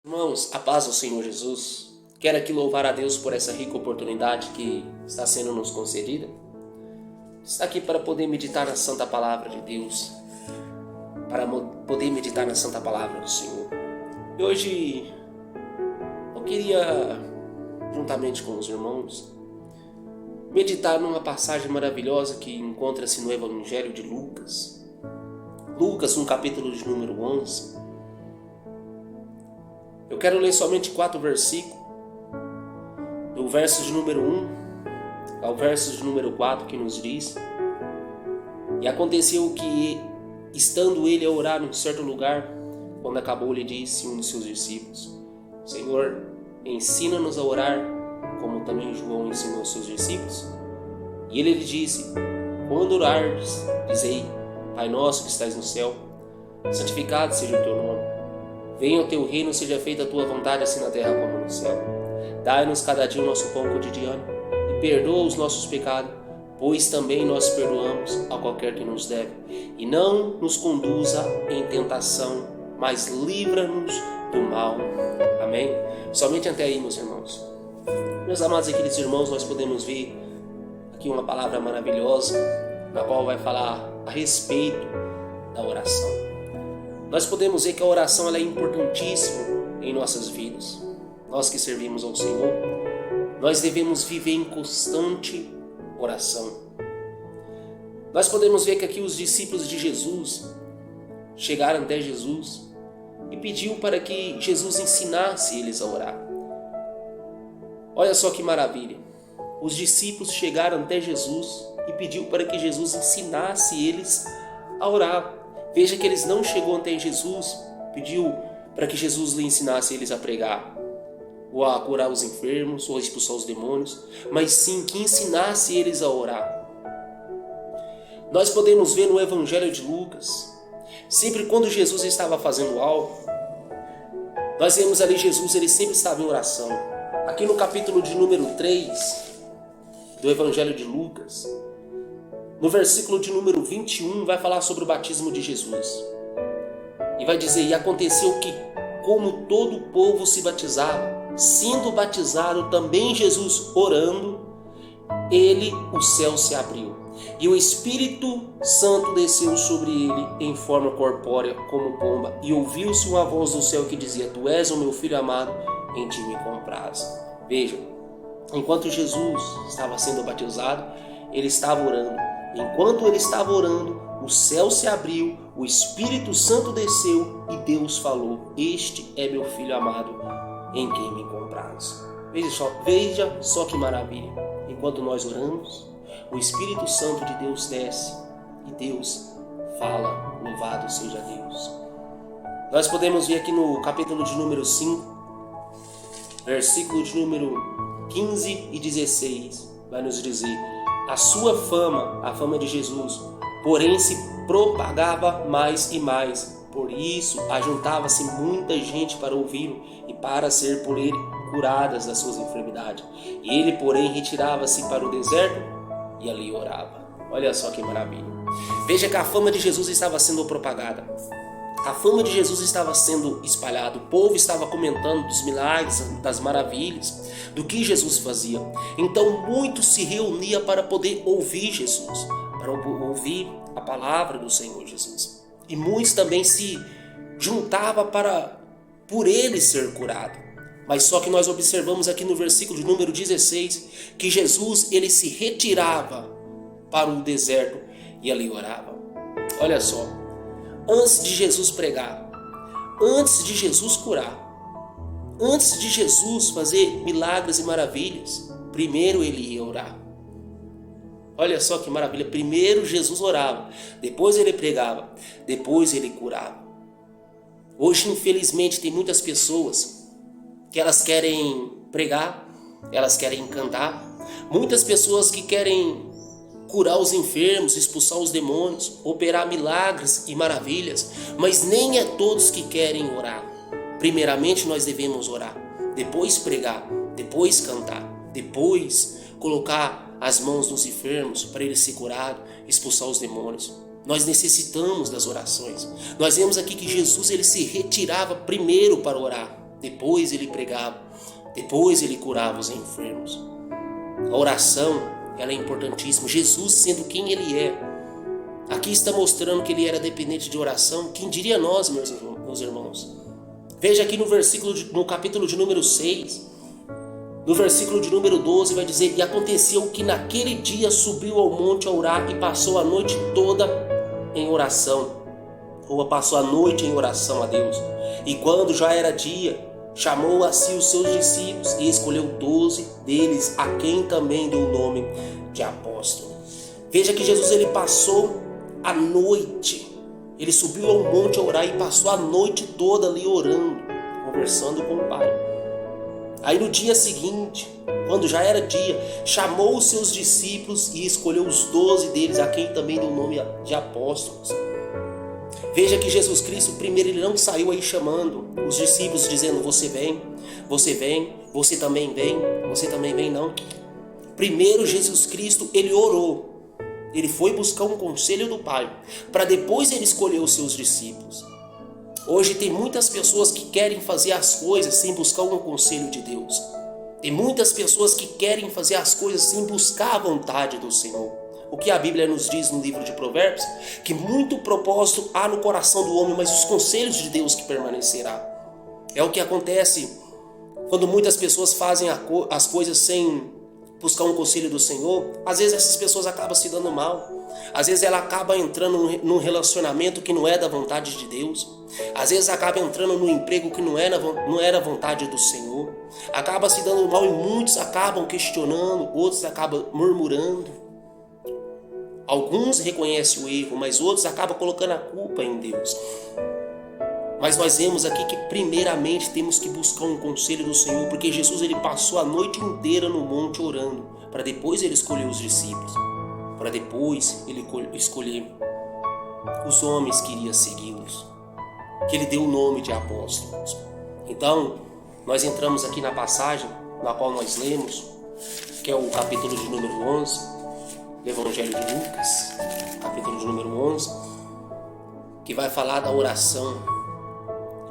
Irmãos, a paz do Senhor Jesus. Quero aqui louvar a Deus por essa rica oportunidade que está sendo nos concedida. Está aqui para poder meditar na Santa Palavra de Deus, para poder meditar na Santa Palavra do Senhor. E hoje eu queria, juntamente com os irmãos, meditar numa passagem maravilhosa que encontra-se no Evangelho de Lucas. Lucas, no capítulo de número 11. Eu quero ler somente 4 versículos, do verso de número 1 ao verso de número 4, que nos diz: E aconteceu que, estando ele a orar num certo lugar, quando acabou, lhe disse um de seus discípulos: Senhor, ensina-nos a orar, como também João ensinou aos seus discípulos. E ele lhe disse: Quando orardes, dizei: Pai nosso que estais no céu, santificado seja o teu nome. Venha o teu reino, seja feita a tua vontade, assim na terra como no céu. Dai-nos cada dia o nosso pão cotidiano, e perdoa os nossos pecados, pois também nós perdoamos a qualquer que nos deve. E não nos conduza em tentação, mas livra-nos do mal. Amém? Somente até aí, meus irmãos. Meus amados e queridos irmãos, nós podemos ver aqui uma palavra maravilhosa, na qual vai falar a respeito da oração. Nós podemos ver que a oração ela é importantíssima em nossas vidas. Nós que servimos ao Senhor, nós devemos viver em constante oração. Nós podemos ver que aqui os discípulos de Jesus chegaram até Jesus e pediu para que Jesus ensinasse eles a orar. Olha só que maravilha. Os discípulos chegaram até Jesus e pediu para que Jesus ensinasse eles a orar. Veja que eles não chegou até Jesus, pediu para que Jesus lhe ensinasse eles a pregar, ou a curar os enfermos, ou a expulsar os demônios, mas sim que ensinasse eles a orar. Nós podemos ver no Evangelho de Lucas, sempre quando Jesus estava fazendo algo, nós vemos ali Jesus, ele sempre estava em oração. Aqui no capítulo de número 3 do Evangelho de Lucas, no versículo de número 21, vai falar sobre o batismo de Jesus. E vai dizer: E aconteceu que, como todo o povo se batizava, sendo batizado também Jesus orando, o céu se abriu. E o Espírito Santo desceu sobre ele em forma corpórea como pomba. E ouviu-se uma voz do céu que dizia: Tu és o meu filho amado, em ti me comprazo. Vejam, enquanto Jesus estava sendo batizado, ele estava orando. Enquanto ele estava orando, o céu se abriu, o Espírito Santo desceu e Deus falou: Este é meu filho amado, em quem me comprazo. Veja só que maravilha. Enquanto nós oramos, o Espírito Santo de Deus desce e Deus fala: Louvado seja Deus. Nós podemos ver aqui no capítulo de número 5, versículo de número 15 e 16, vai nos dizer: A sua fama, a fama de Jesus, porém se propagava mais e mais. Por isso, ajuntava-se muita gente para ouvi-lo e para ser por ele curadas das suas enfermidades. Ele, porém, retirava-se para o deserto e ali orava. Olha só que maravilha. Veja que a fama de Jesus estava sendo propagada. A fama de Jesus estava sendo espalhada. O povo estava comentando dos milagres, das maravilhas, do que Jesus fazia. Então muitos se reuniam para poder ouvir Jesus, para ouvir a palavra do Senhor Jesus. E muitos também se juntavam por ele ser curado. Mas só que nós observamos aqui no versículo de número 16 que Jesus ele se retirava para o deserto e ali orava. Olha só, antes de Jesus pregar, antes de Jesus curar, antes de Jesus fazer milagres e maravilhas, primeiro ele ia orar. Olha só que maravilha, primeiro Jesus orava, depois ele pregava, depois ele curava. Hoje, infelizmente, tem muitas pessoas que elas querem pregar, elas querem cantar, muitas pessoas que querem curar os enfermos, expulsar os demônios, operar milagres e maravilhas, mas nem é todos que querem orar. Primeiramente nós devemos orar, depois pregar, depois cantar, depois colocar as mãos nos enfermos para eles se curarem, expulsar os demônios. Nós necessitamos das orações. Nós vemos aqui que Jesus ele se retirava primeiro para orar. depois ele pregava, depois ele curava os enfermos. A oração, ela é importantíssima. Jesus, sendo quem ele é, aqui está mostrando que ele era dependente de oração. Quem diria nós, meus irmãos? Veja aqui no capítulo de número 6, no versículo de número 12, vai dizer: e aconteceu que naquele dia subiu ao monte a orar e passou a noite toda em oração. Ou passou a noite em oração a Deus. E quando já era dia, chamou a si os seus discípulos e escolheu 12 deles, a quem também deu o nome de apóstolo. Veja que Jesus, ele passou a noite, ele subiu ao monte a orar e passou a noite toda ali orando, conversando com o Pai. Aí no dia seguinte, quando já era dia, chamou os seus discípulos e escolheu os 12 deles, a quem também deu o nome de apóstolos. Veja que Jesus Cristo, primeiro, ele não saiu aí chamando os discípulos, dizendo: você vem, você também vem, você também vem, não. Primeiro, Jesus Cristo, ele orou. Ele foi buscar um conselho do Pai, para depois ele escolher os seus discípulos. Hoje tem muitas pessoas que querem fazer as coisas sem buscar um conselho de Deus. Tem muitas pessoas que querem fazer as coisas sem buscar a vontade do Senhor. O que a Bíblia nos diz no livro de Provérbios? Que muito propósito há no coração do homem, mas os conselhos de Deus que permanecerá. É o que acontece quando muitas pessoas fazem as coisas sem buscar um conselho do Senhor. Às vezes essas pessoas acabam se dando mal. Às vezes ela acaba entrando num relacionamento que não é da vontade de Deus. Às vezes acaba entrando num emprego que não era a vontade do Senhor. Acaba se dando mal e muitos acabam questionando, outros acabam murmurando. Alguns reconhecem o erro, mas outros acabam colocando a culpa em Deus. Mas nós vemos aqui que primeiramente temos que buscar um conselho do Senhor, porque Jesus, ele passou a noite inteira no monte orando, para depois ele escolher os discípulos, para depois ele escolher os homens que iriam segui-los, que ele deu o nome de apóstolos. Então, nós entramos aqui na passagem na qual nós lemos, que é o capítulo de número 11, do Evangelho de Lucas, capítulo de número 11, que vai falar da oração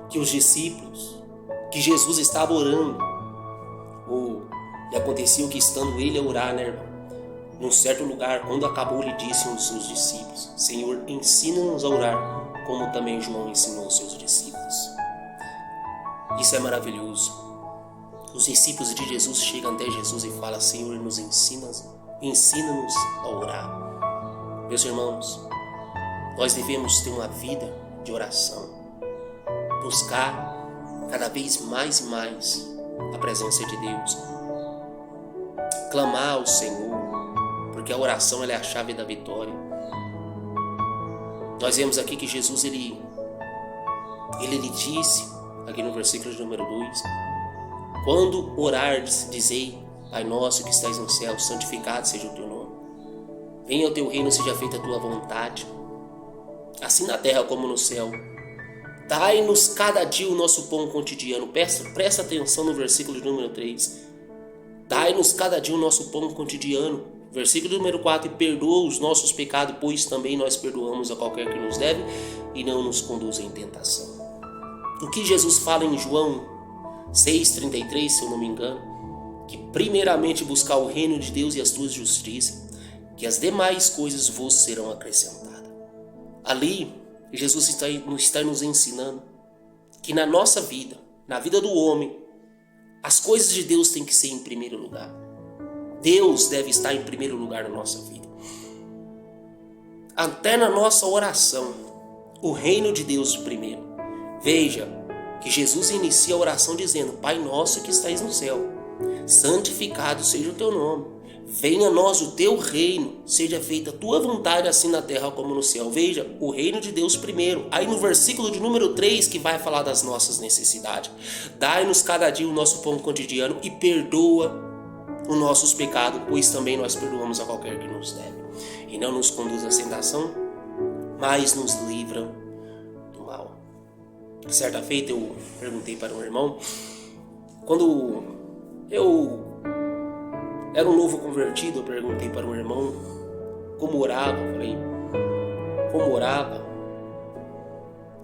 que os discípulos, que Jesus estava orando, e aconteceu que estando ele a orar, né, irmão, num certo lugar, quando acabou, ele disse a um dos seus discípulos: Senhor, ensina-nos a orar, como também João ensinou os seus discípulos. Isso é maravilhoso. Os discípulos de Jesus chegam até Jesus e falam: Senhor, nos ensina-nos a orar. Meus irmãos, nós devemos ter uma vida de oração, buscar cada vez mais e mais a presença de Deus, clamar ao Senhor, porque a oração, ela é a chave da vitória. Nós vemos aqui que Jesus ele disse aqui no versículo de número 2: quando orardes, dizei: Pai nosso que estais no céu, santificado seja o teu nome. Venha o teu reino, seja feita a tua vontade, assim na terra como no céu. Dai-nos cada dia o nosso pão cotidiano. Presta atenção no versículo de número 3. Dai-nos cada dia o nosso pão cotidiano. Versículo número 4. E perdoa os nossos pecados, pois também nós perdoamos a qualquer que nos deve, e não nos conduza em tentação. O que Jesus fala em João 6,33, se eu não me engano, que primeiramente buscar o reino de Deus e as tuas justiças, que as demais coisas vos serão acrescentadas. Ali, Jesus está nos ensinando que na nossa vida, na vida do homem, as coisas de Deus têm que ser em primeiro lugar. Deus deve estar em primeiro lugar na nossa vida. Até na nossa oração, o reino de Deus primeiro. Veja que Jesus inicia a oração dizendo: Pai nosso que estais no céu, santificado seja o teu nome. Venha a nós o teu reino, seja feita a tua vontade assim na terra como no céu. Veja, o reino de Deus primeiro. Aí no versículo de número 3 que vai falar das nossas necessidades. Dai-nos cada dia o nosso pão cotidiano e perdoa os nossos pecados, pois também nós perdoamos a qualquer que nos deve. E não nos conduz à tentação, mas nos livra do mal. Certa feita eu perguntei para um irmão, quando eu era um novo convertido, eu perguntei para um irmão como orava. Eu falei, como orava?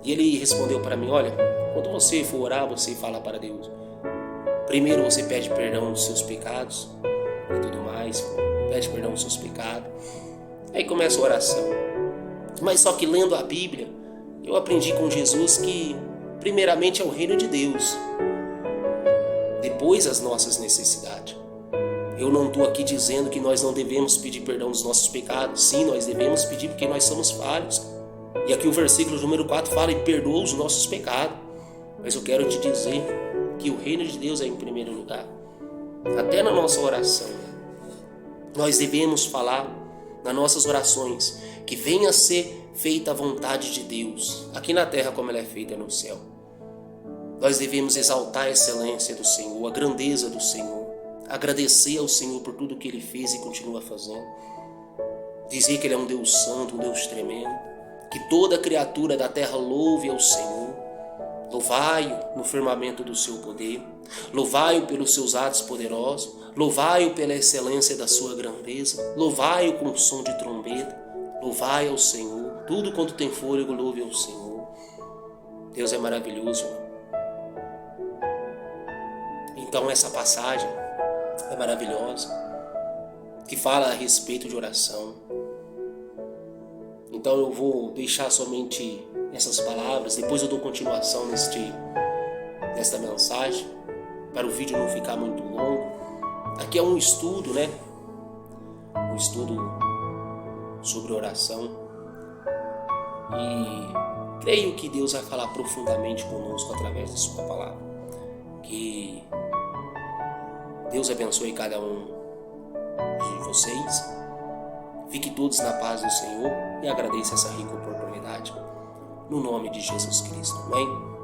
E ele respondeu para mim: olha, quando você for orar, você fala para Deus. Primeiro você pede perdão dos seus pecados e tudo mais. Pede perdão dos seus pecados. Aí começa a oração. Mas só que lendo a Bíblia, eu aprendi com Jesus que primeiramente é o reino de Deus, depois as nossas necessidades. Eu não estou aqui dizendo que nós não devemos pedir perdão dos nossos pecados. Sim, nós devemos pedir porque nós somos falhos. E aqui o versículo número 4 fala: e perdoa os nossos pecados. Mas eu quero te dizer que o reino de Deus é em primeiro lugar. Até na nossa oração, nós devemos falar nas nossas orações que venha a ser feita a vontade de Deus, aqui na terra como ela é feita no céu. Nós devemos exaltar a excelência do Senhor, a grandeza do Senhor, agradecer ao Senhor por tudo que Ele fez e continua fazendo, dizer que Ele é um Deus santo, um Deus tremendo, que toda criatura da terra louve ao Senhor. Louvai-o no firmamento do seu poder, louvai-o pelos seus atos poderosos, louvai-o pela excelência da sua grandeza, louvai-o com o som de trombeta, louvai ao Senhor, tudo quanto tem fôlego, louve ao Senhor. Deus é maravilhoso. Então essa passagem é maravilhosa, que fala a respeito de oração. Então eu vou deixar somente essas palavras, depois eu dou continuação nesta mensagem, para o vídeo não ficar muito longo. Aqui é um estudo, Um estudo sobre oração. E creio que Deus vai falar profundamente conosco através da sua palavra. Que Deus abençoe cada um de vocês. Fique todos na paz do Senhor e agradeça essa rica oportunidade. No nome de Jesus Cristo. Amém?